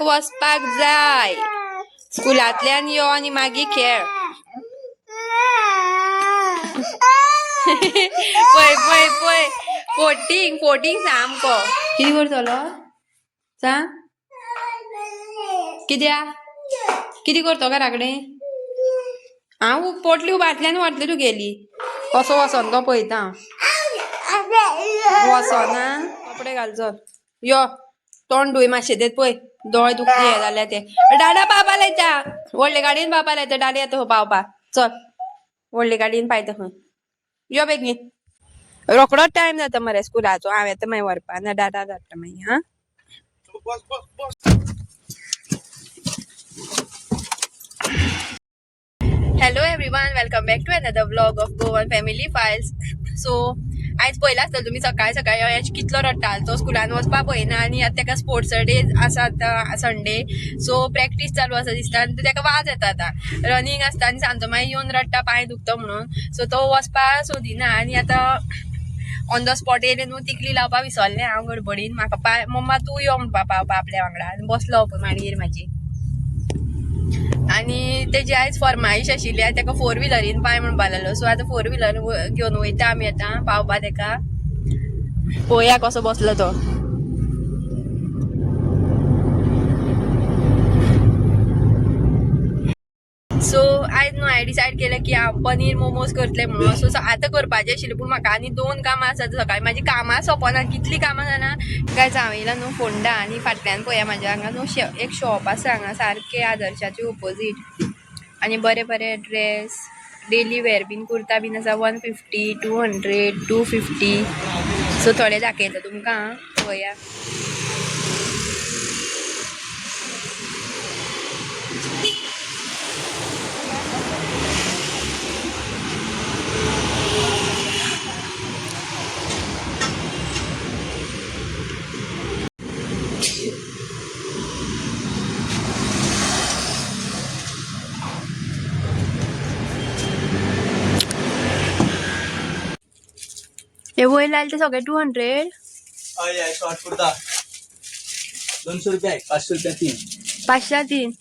वचपाक जाय स्कुलांतल्यान यो आनी मागीर खेळ पळय पळय पळय फोटींग सामको कितें करतलो सांग कितें करतो घरा कडेन हांव पोटली उबातल्यान व्हरतली तूं गेली कसो वसोन तो पळयता वसोना कपडे घाल चल यो तोंड धुय मातशें तें पळय दोळे दुखले हे जाल्या ते डाडा बाबा लायता व्हडले गाडयेन बाबा लायता डाडा येता पावपा चल व्हडले गाडयेन पायता खंय यो बेगीन रोकडोच टायम जाता मरे स्कुलाचो हांव येता मागीर व्हरपा ना डाडा धाडटा मागीर हा Hello everyone, welcome back to another vlog of Goan Family Files. So, आज पहिला आसतलो तुम्ही सकाळी सकाळी याच कितलो रडटालो तो स्कुलान वचपा पळयना आनी आतां ताका स्पोर्ट्स डे आसा आतां संडे सो प्रॅक्टीस चालू आसा दिसता आनी ताका वाज येता आतां रनिंग आसता आनी सांजो मागीर येवन रडटा पांय दुखता म्हणून सो तो वचपा सोदिना आनी आतां ऑन द स्पॉट येयले न्हू तिकली लावपा विसरलें हांव गडबडीन म्हाका पांय मम्मा तूं यो म्हणपा पावपा आपल्या वांगडा आनी बसलो पळय मांडयेर म्हाजी आनी तेजी आयज फरमाईश आशिल्ली ताका 4 व्हिलरीन पांय म्हणपा लागलो सो आतां 4 व्हिलर घेवन वयता आमी आतां पावपा ताका पळोवया कसो बसलो तो सो आयज न्हू हांवें डिसायड केलें की हांव पनीर मोमोज करतलें म्हणून सो आतां करपाचें आशिल्लें पूण म्हाका आनी 2 कामां आसात सकाळीं म्हाजी कामां सोंपना कितलीं कामां जाणा गायज हांव येयला न्हू फोंडा आनी फाटल्यान पळया म्हाज्या हांगा न्हू एक शॉप आसा हांगा सारकें आदर्शाचे ओपोजीट आनी बरे बरे ड्रेस डेली वेअर बीन कुर्ता बीन आसा 150 200 250 सो थोडे दाखयता तुमकां पळया हे वयर लायले ते सगळे 200 हय शॉर्ट कुर्ता 200 रुपया 500 रुपया 3 503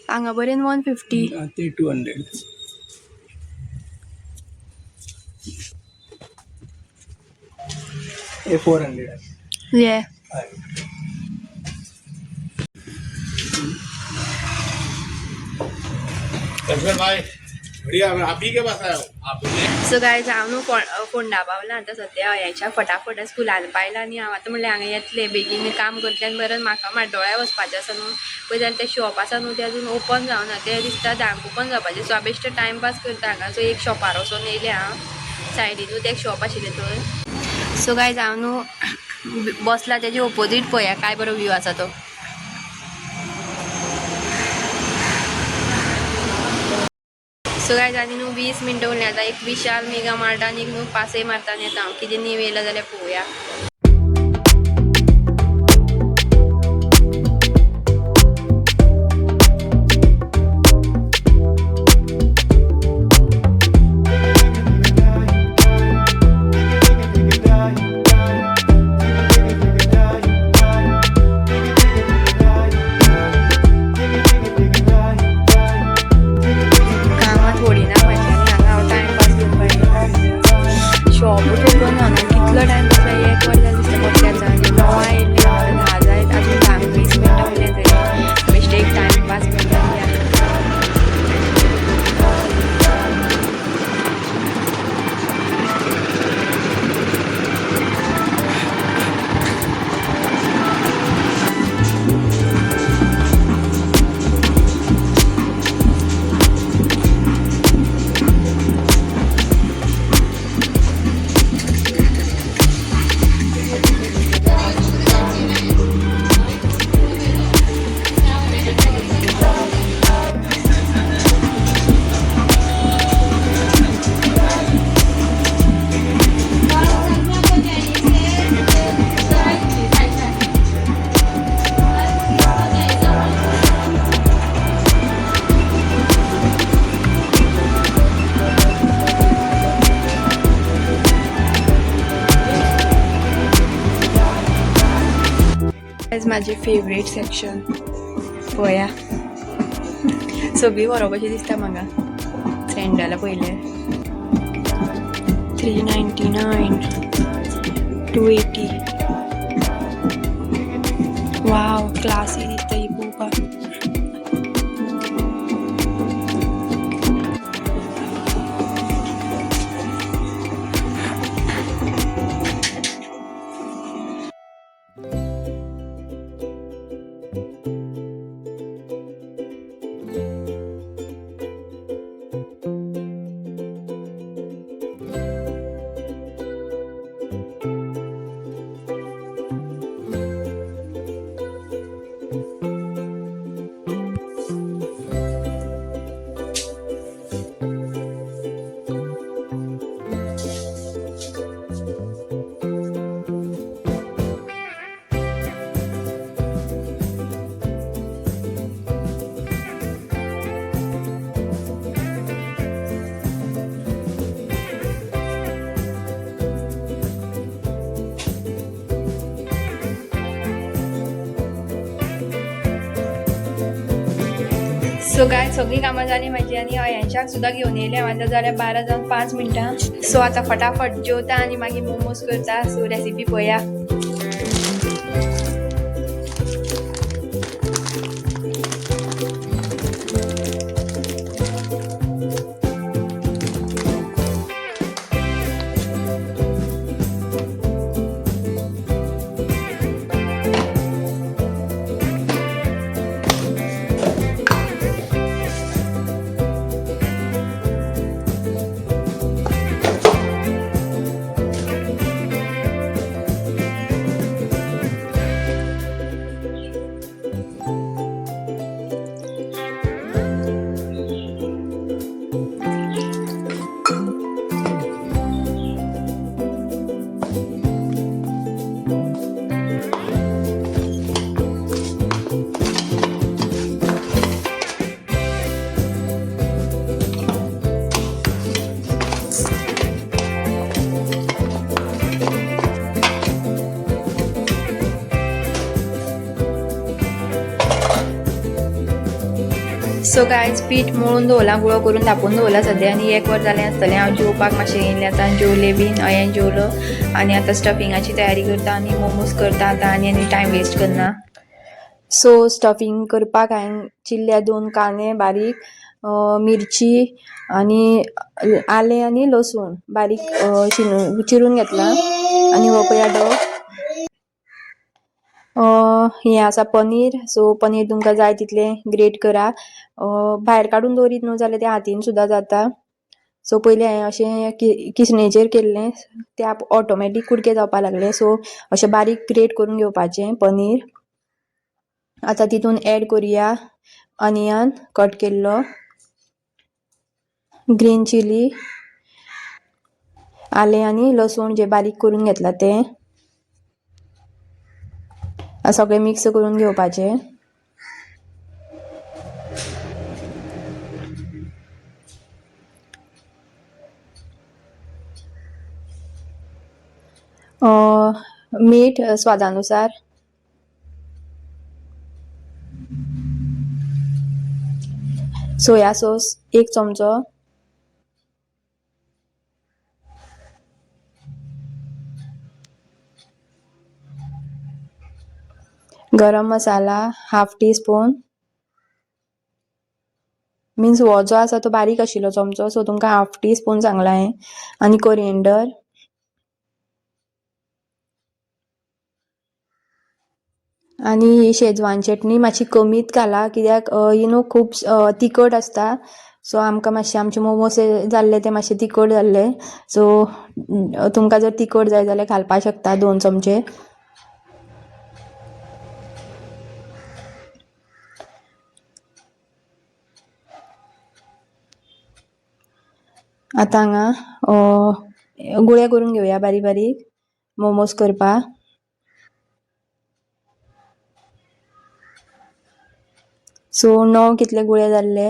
हांगा बरेन 150 ते 200 हे 400 ये भाई बढ़िया आप ही के पास आया हूं सो गायज हांव न्हू फोंडा पावला आतां सद्या हयाच्या फटाफट स्कुलान पायला आनी हांव आतां म्हणलें हांगा येतलें बेगीन काम करतलें बरें म्हाका म्हाड्डोळ्या वचपाचें आसा न्हू पळय जाल्यार तें शॉप आसा न्हू तें अजून ओपन जावना तें दिसता धांक ओपन जावपाचें सो हांव बेश्टें टायमपास करता हांगा सो एक शॉपार वचोन येयलें हांव सायडीनूच एक शॉप आशिल्लें थंय सो गायज हांव न्हू बसला तेजे ओपोजीट पळया काय बरो व्यू आसा तो सो गायज आनी न्हू 20 मिनटां उरलीं आतां एक विशाल मेगा मार्ट आनी न्हू पासय मारता आनी येता हांव कितें नीव येयला जाल्यार पळोवया शॉप ओपन जावना कितलो टायम जाता 1 वर इज माझे फेवरेट सेक्शन पळया सगळी बरोबर कशी दिसता म्हाका सँडला पयले 399 280 वाव क्लासी दिसता ही पळोवपाक सो काय सगळी कामां जाली माझी आणि अयांशाक सुद्धा घेऊन येयले वाजता जाल्यार 12 जावन 5 मिनटां सो आता फटाफट जेवता आणि मागीर मोमोज करता सो रेसिपी पळया सो गायज पीठ मळून दवरला गुळो करून धापून दवरला सद्या आनी 1 वर जालें आसतलें हांव जेवपाक मातशें येयलें आतां जेवलें बीन हांवें जेवलो आनी आतां स्टफिंगाची तयारी करता आनी मोमोज करता आतां आनी टायम वेस्ट करना सो स्टफिंग करपाक हांवें चिल्ल्या 2 कांदे बारीक मिरची आनी आलें आनी लसूण बारीक चिरून घेतला आनी हो पळया डो हें आसा पनीर सो पनीर तुमकां जाय तितलें ग्रेट करा भायर काडून दवरीत न्हू जाल्यार तें हातीन सुद्दां जाता सो पयलीं हांवें अशें किसणेचेर केल्लें ते ऑटोमॅटीक कुडके जावपाक लागले सो अशें बारीक ग्रेट करून घेवपाचें पनीर आतां तितून एड करुया ऑनियन कट केल्लो ग्रीन चिली आलें आनी लसूण जे बारीक करून घेतला तें सगळें मिक्स करून घेवपाचें मीठ स्वादानुसार सोया सॉस 1 चमचो गरम मसाला हाफ टीस्पून मीन्स हो जो आसा तो बारीक आशिल्लो चमचो सो तुमकां हाफ टीस्पून सांगला हांवें आनी कोरिएंडर आनी शेजवान चटणी मातशी कमीत घाला कित्याक खूब तिखट आसता सो आमकां मातशें आमचे मोमोज जाल्ले ते मातशे तिखट जाल्ले सो तुमकां जर तिखट जाय जाल्यार घालपाक शकता 2 चमचे आतां हांगा गुळे करून घेवया बारीक बारीक मोमोज करपाक सो 9 कितले गुळे जाल्ले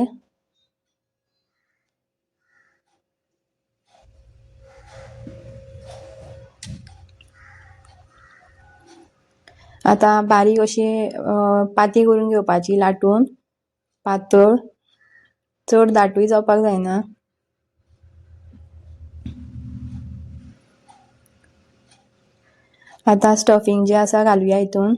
आता बारीक अशी पाती करून घेवपाची लाटून पातळ, चड दाटूय जावपाक जायना. आता स्टफिंग जे आसा घालुया हितून.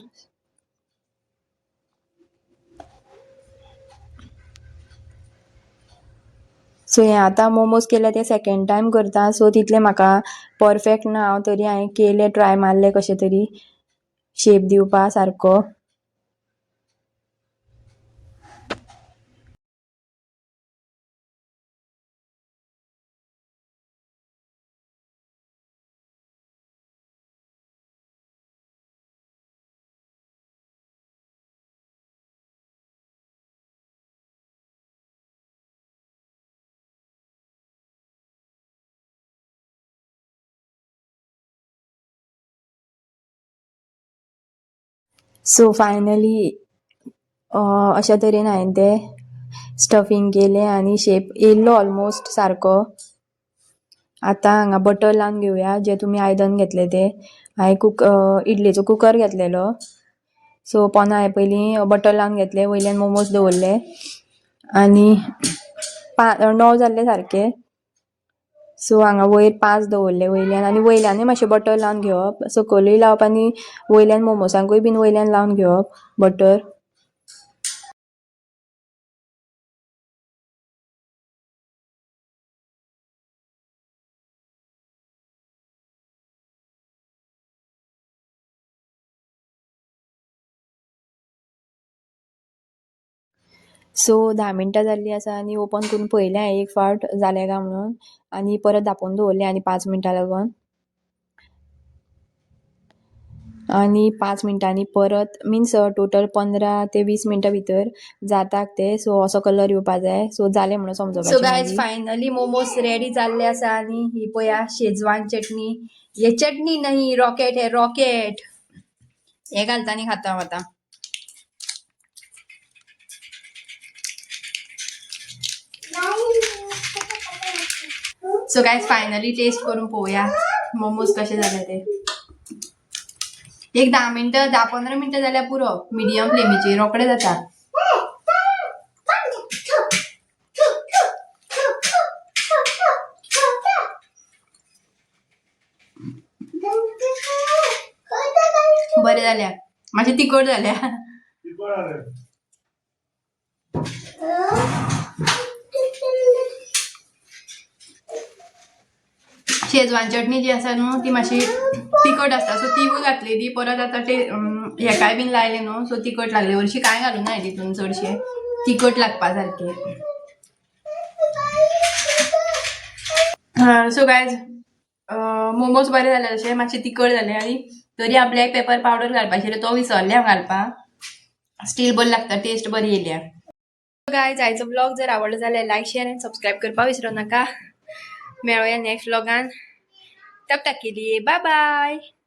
सो हे आतां मोमोज केले ते सेकंड टायम करता, सो तितले म्हाका परफेक्ट ना हांव तरी हांवें केले ट्राय मारले कशें तरी शेप दिवपा सारको. सो फायनली अशा तरेन हांवें ते स्टफिंग केलें आनी शेप येयल्लो ऑलमोस्ट सारको. आतां हांगा बटर लावन घेवया, जे तुमी आयदन घेतले ते. हांवें इडलेचो कुकर घेतलेलो, सो पोंदा हांवें पयलीं बटर लावन घेतलें, वयल्यान मोमोज दवरले आनी 9 जाल्ले सारके. सो हांगा वयर 5 दवरले वयल्यान आनी वयल्यानूय मातशें बटर लावन घेवप, सकयलूय लावप आनी वयल्यान मोमोसांकूय बीन वयल्यान लावन घेवप बटर. सो 10 मिनटां जाल्ली आसा आनी ओपन करून पळयलें हांवें एक फावट जालें काय म्हणून आनी परत धांपोवन दवरलें आनी 5 मिनटां लागून. आनी 5 मिनटांनी परत मिन्स टोटल 15 ते 20 मिनटां भितर जाता ते. सो असो कलर येवपा जाय, सो जालें म्हणून समजपाचें. So guys finally momos ready जाल्ले आसा आनी ही पळया शेजवान चटणी. हे चटणी नाही रॉकेट, हे रॉकेट. हे घालता आनी खाता हांव आतां. सो गायज फायनली टेस्ट करून पळोवया मोमोज कशे जाले ते. एक 10 मिनटं 10-15 मिनटं जाल्यार पुरो मिडियम फ्लेमीचेर, रोकडे जाता. बरे जाल्या, मातशें तिखट जाल्या. शेजवान चटणी जी आसा न्हू ती मातशी तिखट आसता, सो ती घातलेली. परत आतां ते हेकाय बीन लायले न्हू, सो तिखट लागले. हरशी कांय घालूंक ना तितून चडशे तिखट लागपा सारके. सो गायज मोमोज बरे जाले, अशे मातशे तिखट जाले आनी तरी हांव ब्लॅक पेपर पावडर घालपा आशिल्लो तो विसरलें हांव घालपाक. स्टील बरी लागता, टेस्ट बरी येयल्या. गायज आयचो ब्लॉग जर आवडलो जाल्यार लायक, शेअर आनी सबस्क्राईब करपाक विसरूं नाका. मेळुया नेक्स्ट व्लॉगान. तब तक के लिए बाय बाय.